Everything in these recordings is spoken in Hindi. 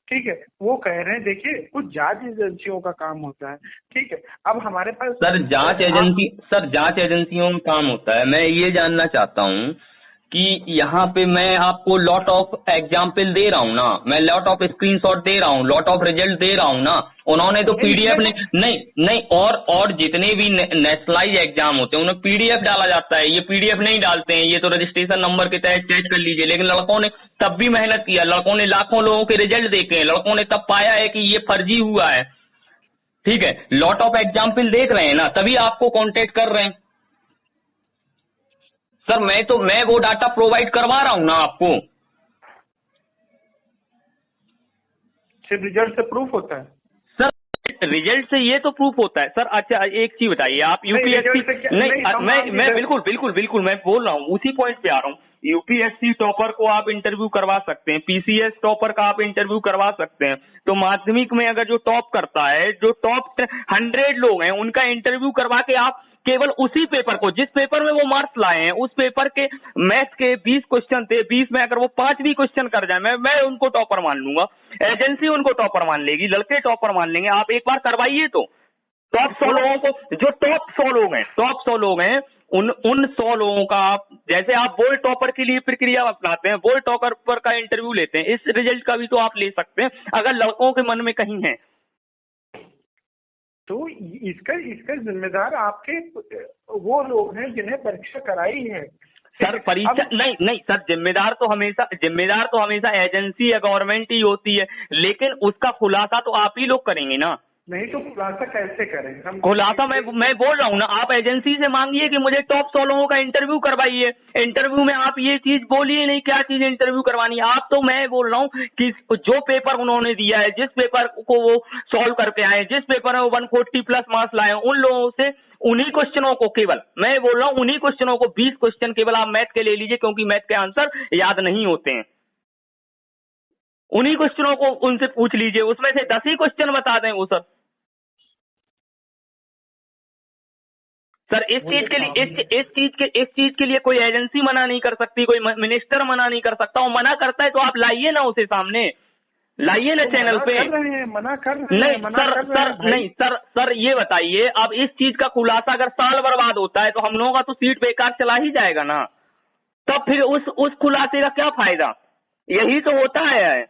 ठीक है, वो कह रहे हैं देखिए कुछ जांच एजेंसियों का काम होता है, ठीक है। अब हमारे पास सर जांच एजेंसियों में काम होता है। मैं ये जानना चाहता हूँ कि यहाँ पे मैं आपको लॉट ऑफ एग्जाम्पल दे रहा हूँ ना, मैं लॉट ऑफ स्क्रीनशॉट दे रहा हूँ, लॉट ऑफ रिजल्ट दे रहा हूँ ना, उन्होंने तो पीडीएफ नहीं और जितने भी नेशनलाइज एग्जाम होते हैं उन्हें पीडीएफ डाला जाता है, ये पीडीएफ नहीं डालते हैं, ये तो रजिस्ट्रेशन नंबर के तहत चेक कर लीजिए। लेकिन लड़कों ने तब भी मेहनत किया, लड़कों ने लाखों लोगों के रिजल्ट देखे हैं, लड़कों ने तब पाया है कि ये फर्जी हुआ है। ठीक है, लॉट ऑफ एग्जाम्पल देख रहे हैं ना, तभी आपको कांटेक्ट कर रहे हैं। सर मैं वो डाटा प्रोवाइड करवा रहा हूं ना आपको। सिर्फ रिजल्ट से प्रूफ होता है सर रिजल्ट से ये तो प्रूफ होता है सर। अच्छा एक चीज बताइए, आप यूपीएससी मैं बिल्कुल मैं बोल रहा हूँ, उसी पॉइंट पे आ रहा हूँ। यूपीएससी टॉपर को आप इंटरव्यू करवा सकते हैं, पीसीएस टॉपर का आप इंटरव्यू करवा सकते हैं। तो माध्यमिक में अगर जो टॉप करता है, जो टॉप 100 लोग हैं, उनका इंटरव्यू करवा के आप केवल उसी पेपर को, जिस पेपर में वो मार्क्स लाए हैं, उस पेपर के मैथ के 20 क्वेश्चन थे, 20 में अगर वो 5 भी क्वेश्चन कर जाए, मैं उनको टॉपर मान लूंगा, एजेंसी उनको टॉपर मान लेगी, लड़के टॉपर मान लेंगे। आप एक बार करवाइए तो टॉप 100 लोगों को, जो टॉप 100 लोग हैं उन 100 लोगों का आप, जैसे आप बोर्ड टॉपर के लिए प्रक्रिया अपनाते हैं, बोर्ड टॉपर का इंटरव्यू लेते हैं, इस रिजल्ट का भी तो आप ले सकते हैं अगर लड़कों के मन में कहीं है तो। इसका जिम्मेदार आपके वो लोग हैं जिन्हें परीक्षा कराई है सर। परीक्षा नहीं सर, जिम्मेदार तो हमेशा एजेंसी या गवर्नमेंट ही होती है, लेकिन उसका खुलासा तो आप ही लोग करेंगे ना। नहीं तो खुलासा कैसे करें हम? खुलासा मैं बोल रहा हूँ ना, आप एजेंसी से मांगिए कि मुझे टॉप 100 लोगों का इंटरव्यू करवाइए। इंटरव्यू में आप ये चीज बोलिए नहीं क्या चीज इंटरव्यू करवानी है आप। तो मैं बोल रहा हूँ कि जो पेपर उन्होंने दिया है, जिस पेपर को वो सॉल्व करके आए, जिस पेपर में वो 140+ मार्क्स लाए, उन लोगों से उन्हीं क्वेश्चनों को, केवल मैं बोल रहा हूँ उन्हीं क्वेश्चनों को, 20 क्वेश्चन केवल आप मैथ के ले लीजिए, क्योंकि मैथ के आंसर याद नहीं होते हैं। उन्हीं क्वेश्चनों को उनसे पूछ लीजिए, उसमें से 10 ही क्वेश्चन बता दें वो सर। इस चीज के लिए कोई एजेंसी मना नहीं कर सकती, कोई मिनिस्टर मना नहीं कर सकता। वो मना करता है तो आप लाइए ना उसे सामने, लाइए ना चैनल पे। मना कर रहे हैं सर ये बताइए, अब इस चीज का खुलासा अगर साल बर्बाद होता है तो हम लोगों का तो सीट बेकार चला ही जाएगा ना। तब फिर उस खुलासे का क्या फायदा? यही तो होता है।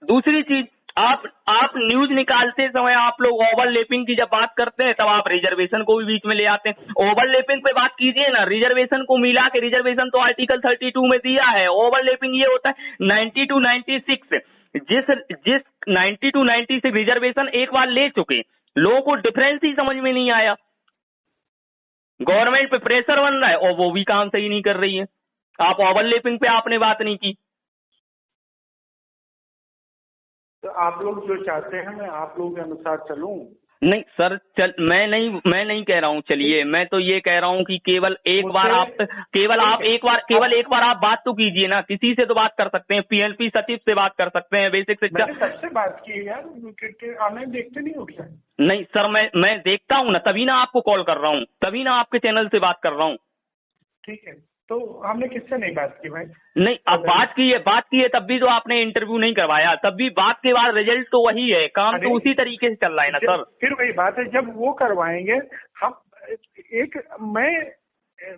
दूसरी चीज, आप न्यूज निकालते समय आप लोग ओवरलैपिंग की जब बात करते हैं, तब आप रिजर्वेशन को भी बीच में ले आते हैं। ओवरलैपिंग पे बात कीजिए ना, रिजर्वेशन को मिला के, रिजर्वेशन तो आर्टिकल 32 में दिया है। ओवरलैपिंग ये होता है 90 to 96, जिस 90 to 96 रिजर्वेशन एक बार ले चुके लोगों को डिफरेंस ही समझ में नहीं आया, गवर्नमेंट पे प्रेशर बन रहा है और वो भी काम सही नहीं कर रही है। आप ओवरलैपिंग पे आपने बात नहीं की। तो आप लोग जो चाहते हैं मैं आप लोगों के अनुसार चलूं? नहीं सर, मैं नहीं कह रहा हूँ चलिए, मैं तो ये कह रहा हूँ कि केवल एक बार आप बात तो कीजिए ना, किसी से तो बात कर सकते हैं, पीएनपी सचिव से बात कर सकते हैं, बेसिक शिक्षा। मैंने सबसे बात की यार, ऑनलाइन देखते नहीं हो क्या? नहीं सर, मैं देखता हूँ ना, तभी ना आपको कॉल कर रहा हूँ, तभी ना आपके चैनल से बात कर रहा हूँ। ठीक है, तो हमने किससे नहीं बात की भाई? नहीं, अब बात की है तब भी तो आपने इंटरव्यू नहीं करवाया, तब भी बात के बाद रिजल्ट तो वही है, काम तो उसी तरीके से चल रहा है ना सर। फिर वही बात है, जब वो करवाएंगे हम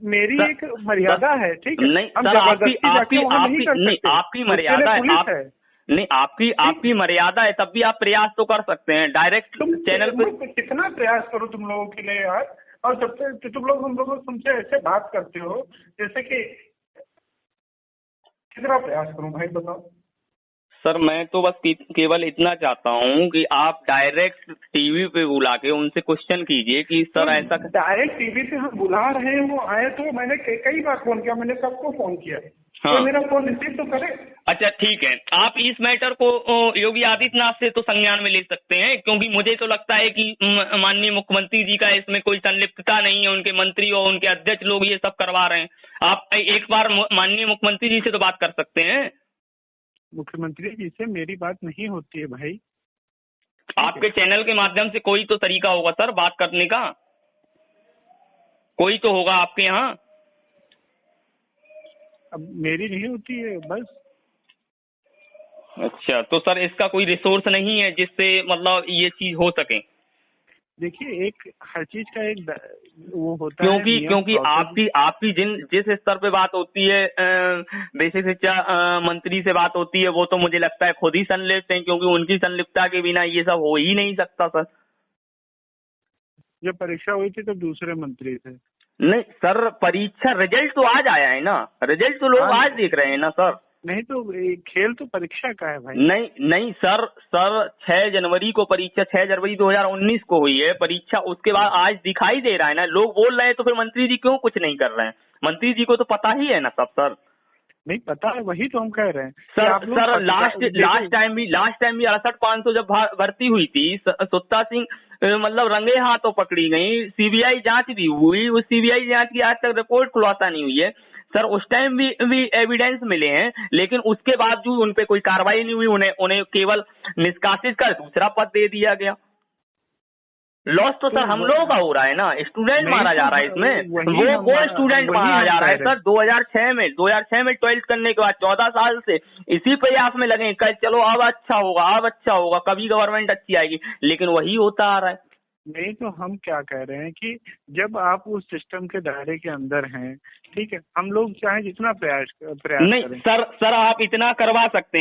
मेरी एक मर्यादा है, ठीक है? नहीं सर, आपकी मर्यादा है, नहीं आपकी मर्यादा है, तब भी आप प्रयास तो कर सकते हैं डायरेक्ट चैनल पे। कितना प्रयास करूं तुम लोगों के लिए यार, और जब तक तुम लोग तुमसे ऐसे बात करते हो जैसे कि, कितना प्रयास करूं भाई बताओ? सर मैं तो बस केवल इतना चाहता हूं कि आप डायरेक्ट टीवी पे बुला के उनसे क्वेश्चन कीजिए कि सर ऐसा। डायरेक्ट टीवी पे हम बुला रहे हैं, वो आए तो मैंने कई बार फोन किया, मैंने सबको फोन किया। हाँ। तो मेरा फोन रिसीव तो करे। अच्छा ठीक है, आप इस मैटर को योगी आदित्यनाथ से तो संज्ञान में ले सकते हैं, क्योंकि मुझे तो लगता है कि माननीय मुख्यमंत्री जी का इसमें कोई संलिप्तता नहीं है, उनके मंत्री और उनके अध्यक्ष लोग ये सब करवा रहे हैं। आप एक बार माननीय मुख्यमंत्री जी से तो बात कर सकते हैं। मुख्यमंत्री जी से मेरी बात नहीं होती है भाई। आपके चैनल के माध्यम से कोई तो तरीका होगा सर बात करने का, कोई तो होगा आपके यहाँ। अब मेरी नहीं होती है बस। अच्छा, तो सर इसका कोई रिसोर्स नहीं है जिससे मतलब ये चीज हो सके? देखिए, एक हर चीज का एक वो होता है क्योंकि आपकी जिस स्तर पे बात होती है बेसिक शिक्षा मंत्री से बात होती है, वो तो मुझे लगता है खुद ही संलिप्त हैं, क्योंकि उनकी संलिप्तता के बिना ये सब हो ही नहीं सकता सर। जब परीक्षा हुई थी तो दूसरे मंत्री थे। नहीं सर, परीक्षा रिजल्ट तो आज आया है ना, रिजल्ट तो लोग आज देख रहे हैं ना सर। नहीं तो खेल तो परीक्षा का है भाई। नहीं सर 6 जनवरी को परीक्षा, 6 जनवरी 2019 को हुई है परीक्षा, उसके बाद आज दिखाई दे रहा है ना, लोग बोल रहे हैं, तो फिर मंत्री जी क्यों कुछ नहीं कर रहे हैं? मंत्री जी को तो पता ही है ना सब सर। नहीं पता है, वही तो हम कह रहे हैं सर लास्ट टाइम भी 68,500 जब भर्ती हुई थी, सुत्ता सिंह मतलब रंगे हाथों पकड़ी गई, सीबीआई जांच भी हुई, उस सीबीआई जांच की आज तक रिपोर्ट खुलासा नहीं हुई है सर। उस टाइम भी एविडेंस मिले हैं, लेकिन उसके बावजूद उन पे कोई कार्रवाई नहीं हुई, उन्हें केवल निष्कासित कर दूसरा पद दे दिया गया। लॉस तो सर हम लोगों का हो रहा है ना, स्टूडेंट मारा जा रहा है इसमें, वो स्टूडेंट मारा जा रहा है सर। 2006 में 12th करने के बाद 14 साल से इसी प्रयास में लगे, कल चलो अब अच्छा होगा, कभी गवर्नमेंट अच्छी आएगी, लेकिन वही होता आ रहा है। नहीं तो हम क्या कह रहे हैं कि जब आप उस सिस्टम के दायरे के अंदर हैं, ठीक है, हम लोग चाहे जितना प्रयास नहीं करें। सर आप इतना करवा सकते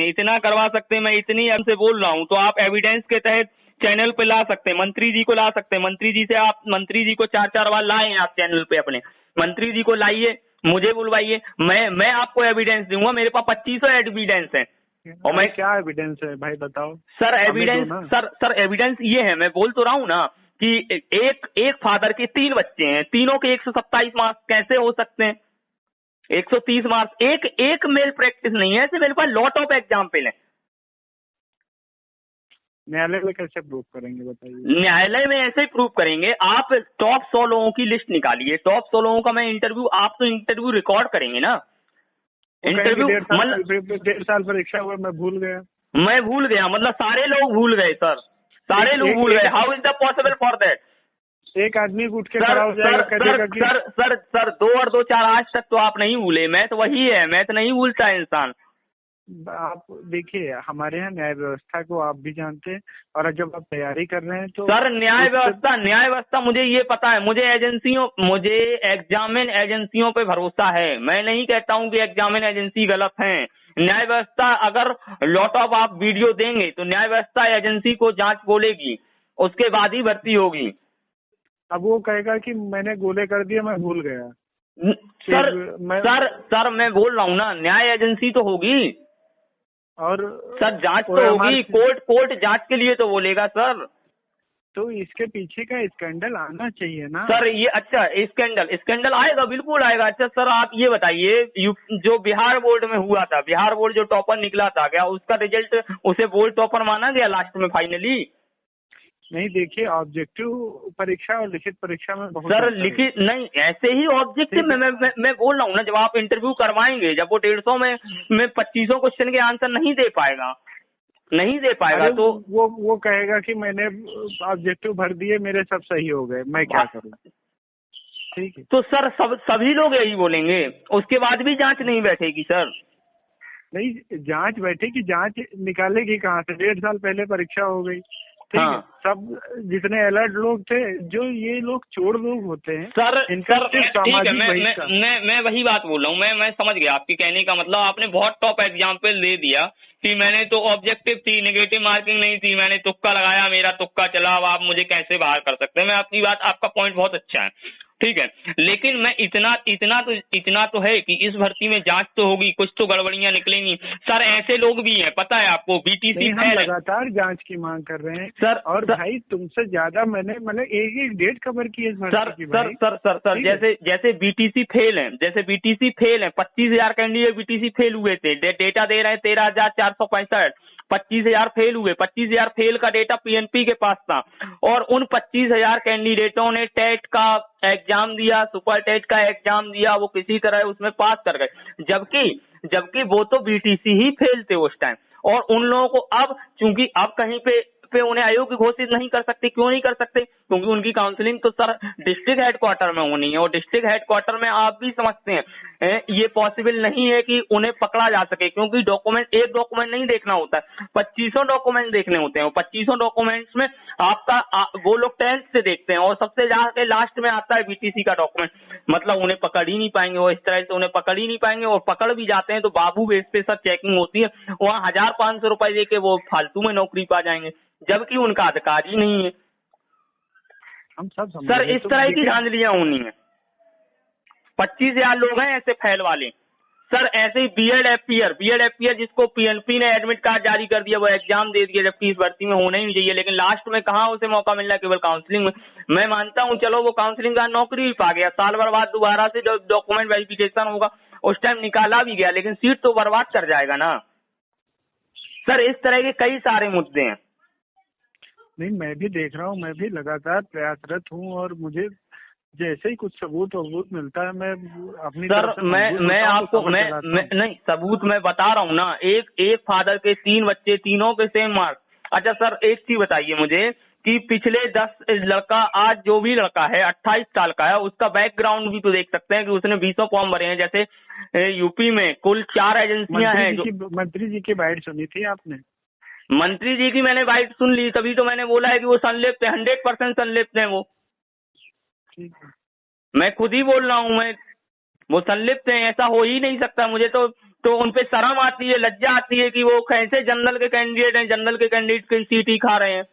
हैं, मैं इतनी हमसे बोल रहा हूँ, तो आप एविडेंस के तहत चैनल पे ला सकते हैं, मंत्री जी को ला सकते हैं, मंत्री जी को 4 बार लाए हैं आप चैनल पे अपने, मंत्री जी को लाइए, मुझे बुलवाइए, मैं आपको एविडेंस दूंगा, मेरे पास 2500 एविडेंस है। और मैं क्या एविडेंस है भाई बताओ सर? एविडेंस ये है, मैं बोल तो रहा हूँ ना कि एक फादर के 3 बच्चे हैं, तीनों के 127 मार्क्स कैसे हो सकते हैं? 130 मार्क्स, एक मेल प्रैक्टिस नहीं है, ऐसे मेरे पास लॉट ऑफ एग्जाम्पल है। न्यायालय में कैसे प्रूव करेंगे बताइए? न्यायालय में ऐसे ही प्रूव करेंगे, आप टॉप 100 लोगों की लिस्ट निकालिए, टॉप 100 लोगों का मैं इंटरव्यू, आप तो इंटरव्यू रिकॉर्ड करेंगे ना, इंटरव्यू 1.5 साल परीक्षा हुआ, मैं भूल गया मतलब सारे लोग भूल गए सर, सारे लोग भूल गए। How is the possible for that? एक आदमी उठ के खड़ा हो जाएगा सर 2 और 2 4 आज तक तो आप नहीं भूले, मैथ वही है, मैथ नहीं भूलता इंसान। आप देखिए, हमारे यहाँ न्याय व्यवस्था को आप भी जानते हैं, और जब आप तैयारी कर रहे हैं तो सर न्याय व्यवस्था मुझे ये पता है, मुझे एग्जामिन एजेंसियों पे भरोसा है, मैं नहीं कहता हूँ कि एग्जामिन एजेंसी गलत है। न्याय व्यवस्था, अगर लॉट ऑफ आप वीडियो देंगे तो न्याय व्यवस्था एजेंसी को जांच बोलेगी, उसके बाद ही भर्ती होगी। अब वो कहेगा कि मैंने गोले कर दिए, मैं भूल गया। सर मैं बोल रहा हूँ ना, न्याय एजेंसी तो होगी, और सर जांच तो होगी, कोर्ट जांच के लिए तो बोलेगा सर। तो इसके पीछे का स्कैंडल आना चाहिए ना सर। ये अच्छा स्कैंडल आएगा, बिल्कुल आएगा। अच्छा सर आप ये बताइए, जो बिहार बोर्ड में हुआ था, बिहार बोर्ड जो टॉपर निकला था, क्या उसका रिजल्ट उसे बोर्ड टॉपर माना गया लास्ट में फाइनली? नहीं, देखिए ऑब्जेक्टिव परीक्षा और लिखित परीक्षा में बहुत सर लिखित नहीं, ऐसे ही ऑब्जेक्टिव में मैं बोल रहा हूँ ना, जब आप इंटरव्यू करवाएंगे, जब वो 150 में 2500 क्वेश्चन के आंसर नहीं दे पाएगा तो वो कहेगा कि मैंने ऑब्जेक्टिव भर दिए, मेरे सब सही हो गए, मैं क्या करूँ? ठीक है, तो सर सभी लोग यही बोलेंगे, उसके बाद भी जांच नहीं बैठेगी सर। नहीं, जांच बैठेगी, जांच निकालेगी कहाँ से? 1.5 साल पहले परीक्षा हो गई, ठीक है, सब जितने अलर्ट लोग थे, जो ये लोग चोर लोग होते हैं सर ठीक है, मैं वही बात बोल रहा हूँ, मैं समझ गया आपके कहने का मतलब। आपने बहुत टॉप एग्जाम्पल दे दिया कि मैंने तो ऑब्जेक्टिव थी, नेगेटिव मार्किंग नहीं थी, मैंने तुक्का लगाया, मेरा तुक्का चला, अब आप मुझे कैसे बाहर कर सकते हैं। मैं आपकी बात, आपका पॉइंट बहुत अच्छा है, ठीक है, लेकिन मैं इतना तो है कि इस भर्ती में जांच तो होगी, कुछ तो गड़बड़ियां निकलेंगी सर। ऐसे लोग भी हैं, पता है आपको, बीटीसी हम लगातार जांच की मांग कर रहे हैं सर, और भाई तुमसे ज्यादा मैंने एक डेट कवर की है इस भर्ती की भाई। सर जैसे बीटीसी फेल है, 25,000 कैंडिडेट बीटीसी फेल हुए थे, डेटा दे रहे हैं 13,465, 25,000 फेल हुए, 25,000 फेल का डेटा पीएनपी के पास था, और उन 25,000 कैंडिडेटों ने टेट का एग्जाम दिया, सुपर टेट का एग्जाम दिया, वो किसी तरह उसमें पास कर गए, जबकि वो तो बीटीसी ही फेल थे उस टाइम। और उन लोगों को अब, चूंकि अब कहीं पे उन्हें अयोग्य घोषित नहीं कर सकते, क्यों नहीं कर सकते? क्योंकि उनकी काउंसलिंग तो सर डिस्ट्रिक्ट हेडक्वार्टर में होनी है, और डिस्ट्रिक्ट हेडक्वार्टर में आप भी समझते हैं ये पॉसिबल नहीं है कि उन्हें पकड़ा जा सके, क्योंकि एक डॉक्यूमेंट नहीं देखना होता है, 2500 डॉक्यूमेंट देखने होते हैं। 2500 डॉक्यूमेंट्स में आपका वो लोग 10th से देखते हैं और सबसे जाके लास्ट में आता है बीटीसी का डॉक्यूमेंट। मतलब उन्हें पकड़ ही नहीं पाएंगे, वो इस तरह से उन्हें पकड़ ही नहीं पाएंगे, और पकड़ भी जाते हैं तो बाबू बेस पे सब चेकिंग होती है, वहाँ 1500 रुपए दे के वो फालतू में नौकरी पा जाएंगे, जबकि उनका अधिकार ही नहीं है। हम सब सर इस तरह की धांधलियां होनी है। 25,000 लोग हैं ऐसे फैल वाले। सर ऐसे ही बीएड एफपीआर जिसको पीएनपी ने एडमिट कार्ड जारी कर दिया, वो एग्जाम दे दिया, जबकि इस भर्ती में होना ही नहीं चाहिए, लेकिन लास्ट में कहाँ उसे मौका मिल रहा है, केवल काउंसलिंग में। मैं मानता हूँ चलो वो काउंसलिंग का नौकरी भी पा गया, साल भर बाद दोबारा से डॉक्यूमेंट वेरिफिकेशन होगा, उस टाइम निकाला भी गया, लेकिन सीट तो बर्बाद कर जाएगा ना। सर इस तरह के कई सारे मुद्दे हैं। नहीं, मैं भी देख रहा हूँ, मैं भी लगातार प्रयासरत हूँ, और मुझे जैसे ही कुछ सबूत मिलता है मैं अपनी सर मैं आपको नहीं सबूत मैं बता रहा हूँ ना। एक फादर के 3 बच्चे, तीनों के सेम मार्क्स। अच्छा सर एक चीज बताइए मुझे कि पिछले 10 लड़का, आज जो भी लड़का है 28 साल का है, उसका बैकग्राउंड भी तो देख सकते हैं कि उसने 20 फॉर्म भरे हैं। जैसे यूपी में कुल 4 एजेंसियां हैं। मंत्री जी की बाइट सुनी थी आपने? मंत्री जी की मैंने बाइट सुन ली, तभी तो मैंने बोला है कि वो संलिप्त है, 100% संलिप्त है वो। ठीक है, मैं खुद ही बोल रहा हूँ, वो संलिप्त है, ऐसा हो ही नहीं सकता। मुझे तो उनपे शर्म आती है, लज्जा आती है कि वो कैसे जनरल के कैंडिडेट हैं, जनरल के कैंडिडेट की सीट ही खा रहे हैं।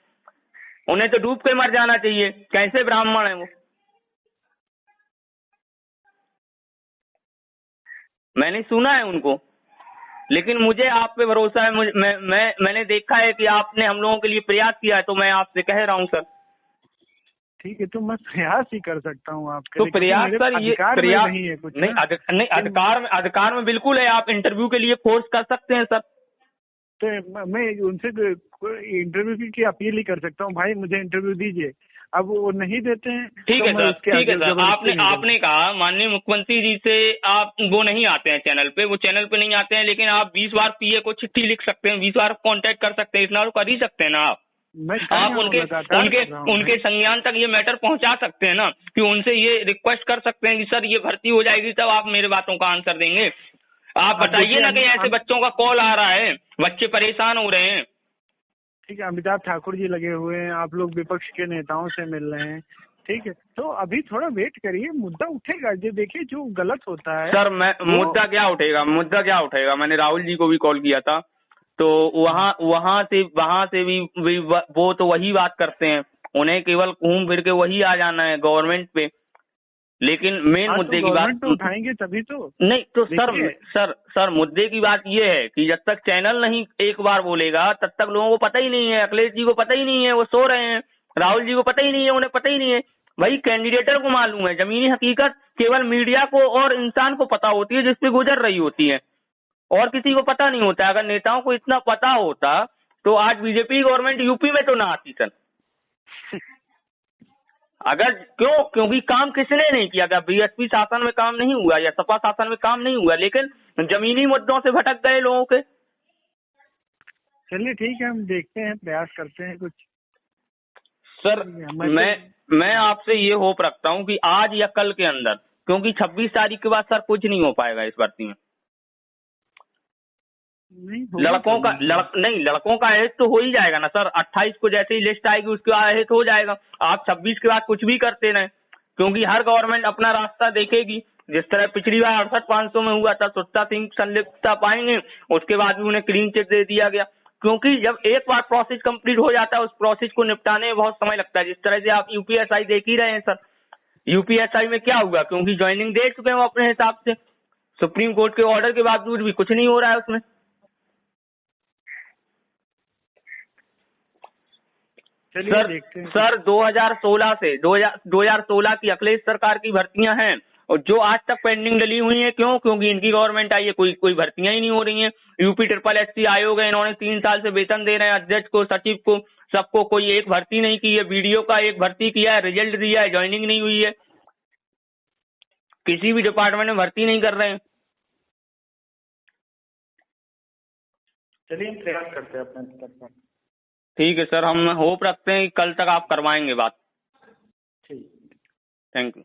उन्हें तो डूब के मर जाना चाहिए, कैसे ब्राह्मण है वो। मैंने सुना है उनको, लेकिन मुझे आप पे भरोसा है। मैंने देखा है कि आपने हम लोगों के लिए प्रयास किया है, तो मैं आपसे कह रहा हूँ सर। ठीक है, तो मैं प्रयास ही कर सकता हूँ आपके तो प्रयास सर, ये प्रयास नहीं है कुछ नहीं अधिकार में बिल्कुल है। आप इंटरव्यू के लिए फोर्स कर सकते हैं सर। तो मैं उनसे इंटरव्यू की अपील ही कर सकता हूँ, भाई मुझे इंटरव्यू दीजिए। अब वो नहीं देते हैं। ठीक है सर, ठीक है सर। आपने कहा माननीय मुख्यमंत्री जी से आप वो नहीं आते हैं चैनल पे, वो चैनल पे नहीं आते हैं, लेकिन आप 20 बार पीए को चिट्ठी लिख सकते हैं, 20 बार कांटेक्ट कर सकते हैं, इतना तो कर ही सकते हैं ना आप उनके संज्ञान तक ये मैटर पहुंचा सकते हैं ना, कि उनसे ये रिक्वेस्ट कर सकते हैं कि सर ये भर्ती हो जाएगी तब आप मेरे बातों का आंसर देंगे। आप बताइए ना कि ऐसे बच्चों का कॉल आ रहा है, बच्चे परेशान हो रहे हैं। ठीक है, अमिताभ ठाकुर जी लगे हुए हैं, आप लोग विपक्ष के नेताओं से मिल रहे हैं, ठीक है, तो अभी थोड़ा वेट करिए, मुद्दा उठेगा। जो देखिए जो गलत होता है सर, मुद्दा क्या उठेगा? मैंने राहुल जी को भी कॉल किया था, तो वहाँ से भी वो तो वही बात करते हैं, उन्हें केवल घूम फिर के वही आ जाना है गवर्नमेंट पे। लेकिन मेन मुद्दे की बात तो उठाएंगे तभी तो नहीं। तो सर मुद्दे की बात ये है कि जब तक चैनल नहीं एक बार बोलेगा तब तक लोगों को पता ही नहीं है। अखिलेश जी को पता ही नहीं है, वो सो रहे हैं। राहुल जी को पता ही नहीं है, उन्हें पता ही नहीं है। भाई कैंडिडेटर को मालूम है, जमीनी हकीकत केवल मीडिया को और इंसान को पता होती है जिसपे गुजर रही होती है, और किसी को पता नहीं होता। अगर नेताओं को इतना पता होता तो आज बीजेपी गवर्नमेंट यूपी में तो ना आती सर। क्योंकि काम किसने नहीं किया? क्या बीएसपी शासन में काम नहीं हुआ या सपा शासन में काम नहीं हुआ? लेकिन जमीनी मुद्दों से भटक गए लोगों के। चलिए ठीक है, हम देखते हैं, प्रयास करते हैं कुछ। सर मैं आपसे ये होप रखता हूँ कि आज या कल के अंदर, क्योंकि 26 तारीख के बाद सर कुछ नहीं हो पाएगा इस भर्ती में। लड़कों का अहित तो हो ही जाएगा ना सर। 28 को जैसे ही लिस्ट आएगी उसके बाद अहित हो जाएगा। आप 26 के बाद कुछ भी करते रहे, क्योंकि हर गवर्नमेंट अपना रास्ता देखेगी। जिस तरह पिछली बार 68,500 में हुआ था, सुच्चा सिंह संलिप्तता पाएंगे, उसके बाद भी उन्हें क्लीन चिट दे दिया गया। क्योंकि जब एक बार प्रोसेस कंप्लीट हो जाता है, उस प्रोसेस को निपटाने में बहुत समय लगता है। जिस तरह से आप यूपीएसआई देख ही रहे हैं सर, यूपीएसआई में क्या हुआ? क्योंकि ज्वाइनिंग दे चुके हैं वो अपने हिसाब से, सुप्रीम कोर्ट के ऑर्डर के बावजूद भी कुछ नहीं हो रहा है उसमें। सर 2016 की अखिलेश सरकार की भर्तियां हैं, और जो आज तक पेंडिंग डली हुई है। क्योंकि इनकी गवर्नमेंट आई है, कोई भर्तियां ही नहीं हो रही हैं। यूपी SSC आयोग है, इन्होंने 3 साल से वेतन दे रहे हैं अध्यक्ष को, सचिव को, सबको। कोई एक भर्ती नहीं की है। बीडीओ का एक भर्ती किया है, रिजल्ट दिया है, ज्वाइनिंग नहीं हुई है। किसी भी डिपार्टमेंट में भर्ती नहीं कर रहे हैं। चलिए हम प्रयास करते हैं अपने स्तर पर। ठीक है सर, हम होप रखते हैं कि कल तक आप करवाएंगे बात। ठीक, थैंक यू।